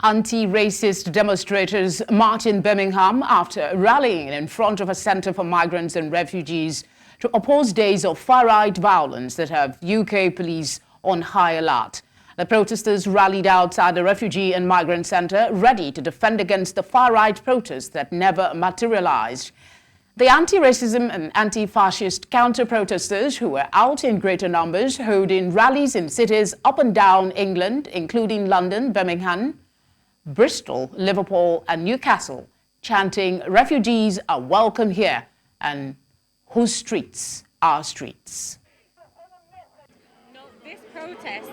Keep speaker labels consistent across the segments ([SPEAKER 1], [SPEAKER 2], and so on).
[SPEAKER 1] Anti-racist demonstrators march in Birmingham after rallying in front of a centre for migrants and refugees to oppose days of far-right violence that have UK police on high alert. The protesters rallied outside the Refugee and Migrant Centre, ready to defend against the far-right protests that never materialized. The anti-racism and anti-fascist counter-protesters, who were out in greater numbers, holding rallies in cities up and down England, including London, Birmingham, Bristol, Liverpool and Newcastle, chanting, "Refugees are welcome here," and "Whose streets are streets?"
[SPEAKER 2] This protest,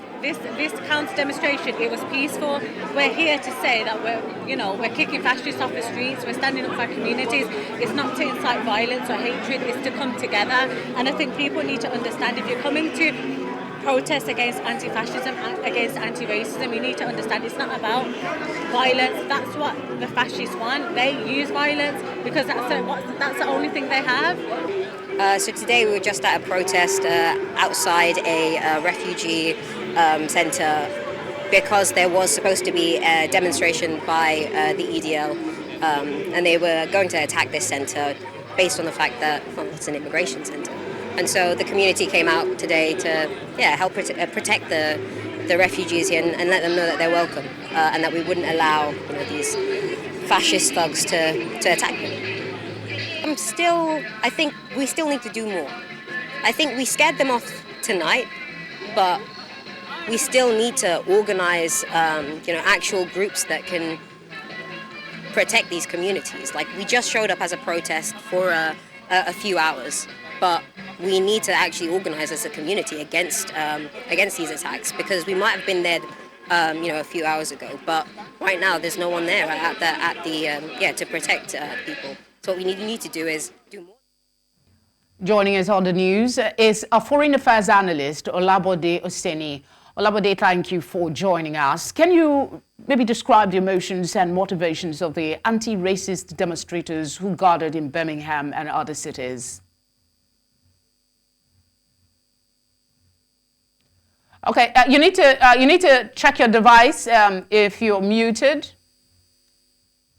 [SPEAKER 2] this counter demonstration, it was peaceful. We're here to say that we're kicking fascists off the streets. We're standing up for our communities. It's not to incite violence or hatred. It's to come together. And I think people need to understand, if you're coming to protest against anti-fascism, against anti-racism, you need to understand it's not about violence. That's what the fascists want. They use violence because that's the only thing they have.
[SPEAKER 3] So today we were just at a protest outside a refugee centre because there was supposed to be a demonstration by the EDL and they were going to attack this centre based on the fact that it's an immigration centre. And so the community came out today to help protect the refugees here and let them know that they're welcome and that we wouldn't allow these fascist thugs to attack them. I think we still need to do more. I think we scared them off tonight, but we still need to organise actual groups that can protect these communities. Like, we just showed up as a protest for a few hours, but we need to actually organise as a community against these attacks, because we might have been there a few hours ago, but right now there's no one there to protect people. So what we need to do is do more.
[SPEAKER 1] Joining us on the news is a Foreign Affairs Analyst Olabode Osenie. Olabode, thank you for joining us. Can you maybe describe the emotions and motivations of the anti-racist demonstrators who gathered in Birmingham and other cities? Okay, you need to check your device if you're muted.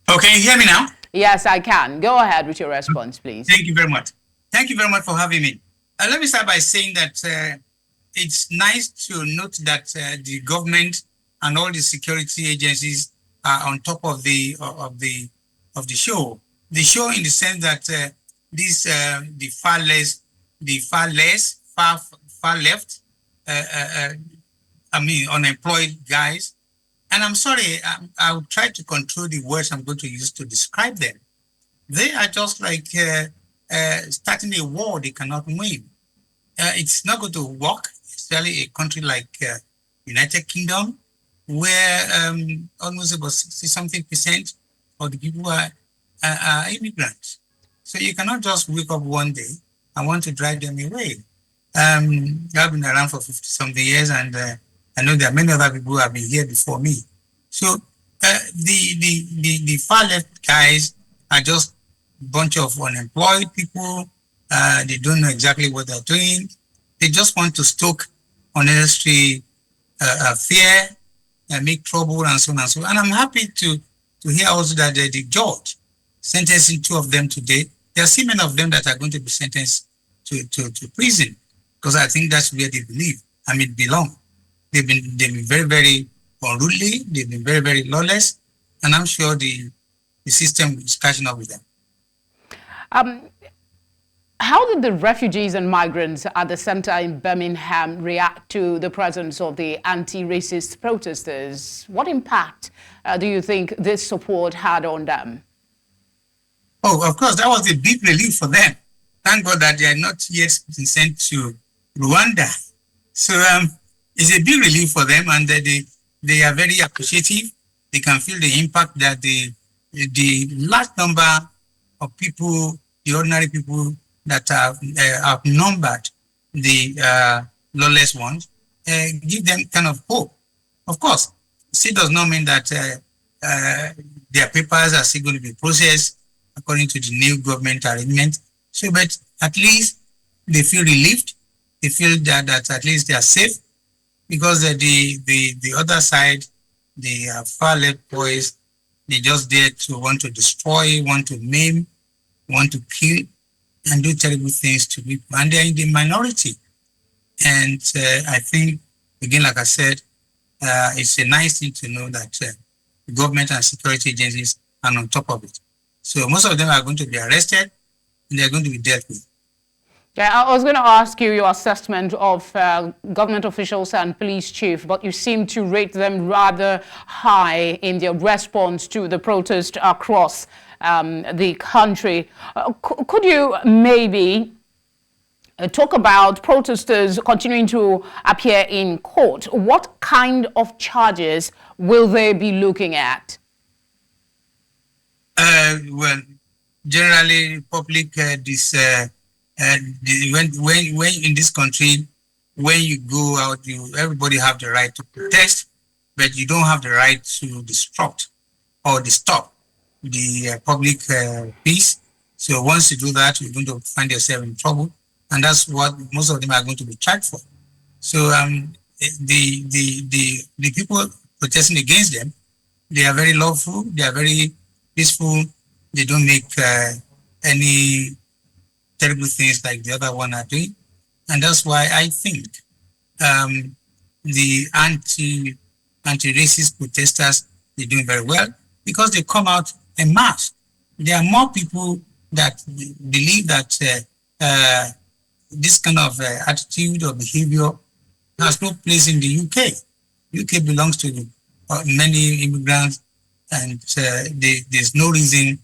[SPEAKER 4] Oh, can you hear me now?
[SPEAKER 1] Yes, I can. Go ahead with your response, please.
[SPEAKER 4] Thank you very much. Thank you very much for having me. Let me start by saying that it's nice to note that the government and all the security agencies are on top of the show. The show, in the sense that the far left, unemployed guys. And I'm sorry, I'll try to control the words I'm going to use to describe them. They are just like starting a war they cannot win. It's not going to work, especially a country like United Kingdom, where almost about 60-something% of the people are immigrants. So you cannot just wake up one day and want to drive them away. I've been around for 50-something years, and I know there are many other people who have been here before me. So the far left guys are just a bunch of unemployed people. They don't know exactly what they're doing. They just want to stoke unnecessary fear and make trouble and so on and so on. And I'm happy to hear also that the judge sentencing 2 of them today. There are still many of them that are going to be sentenced to prison, because I think that's where they belong. They've been very, very unruly. They've been very, very lawless, and I'm sure the system is catching up with them.
[SPEAKER 1] How did the refugees and migrants at the centre in Birmingham react to the presence of the anti-racist protesters? What impact do you think this support had on them?
[SPEAKER 4] Oh, of course, that was a big relief for them. Thank God that they are not yet been sent to Rwanda. So it's a big relief for them, and they are very appreciative. They can feel the impact that the large number of people, the ordinary people that have outnumbered the lawless ones, give them kind of hope. Of course, it still does not mean that their papers are still going to be processed according to the new government arrangement. So, but at least they feel relieved. They feel that at least they are safe, because the other side the far left boys, they just there to want to destroy, want to maim, want to kill, and do terrible things to people. And they're in the minority. And I think, again, like I said, it's a nice thing to know that the government and security agencies are on top of it. So most of them are going to be arrested and they're going to be dealt with.
[SPEAKER 1] Yeah, I was going to ask you your assessment of government officials and police chief, but you seem to rate them rather high in their response to the protest across the country. Could you maybe talk about protesters continuing to appear in court? What kind of charges will they be looking at?
[SPEAKER 4] Well, generally, public when in this country, when you go out, everybody have the right to protest, but you don't have the right to disrupt or disturb the public peace. So once you do that, you're going to find yourself in trouble, and that's what most of them are going to be charged for. So the people protesting against them, they are very lawful, they are very peaceful, they don't make any terrible things like the other one are doing. And that's why I think the anti-racist protesters, they're doing very well because they come out en masse. There are more people that believe that this kind of attitude or behavior has no place in the UK. UK belongs to many immigrants, and there's no reason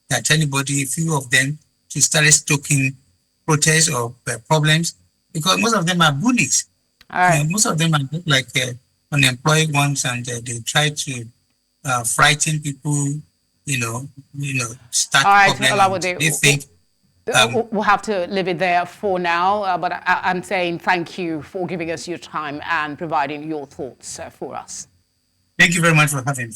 [SPEAKER 4] that anybody, few of them, to start stoking protests or problems, because most of them are bullies. Most of them are like unemployed ones, and they try to frighten people. Start problems. They think.
[SPEAKER 1] We'll have to leave it there for now, but I'm saying thank you for giving us your time and providing your thoughts for us.
[SPEAKER 4] Thank you very much for having me.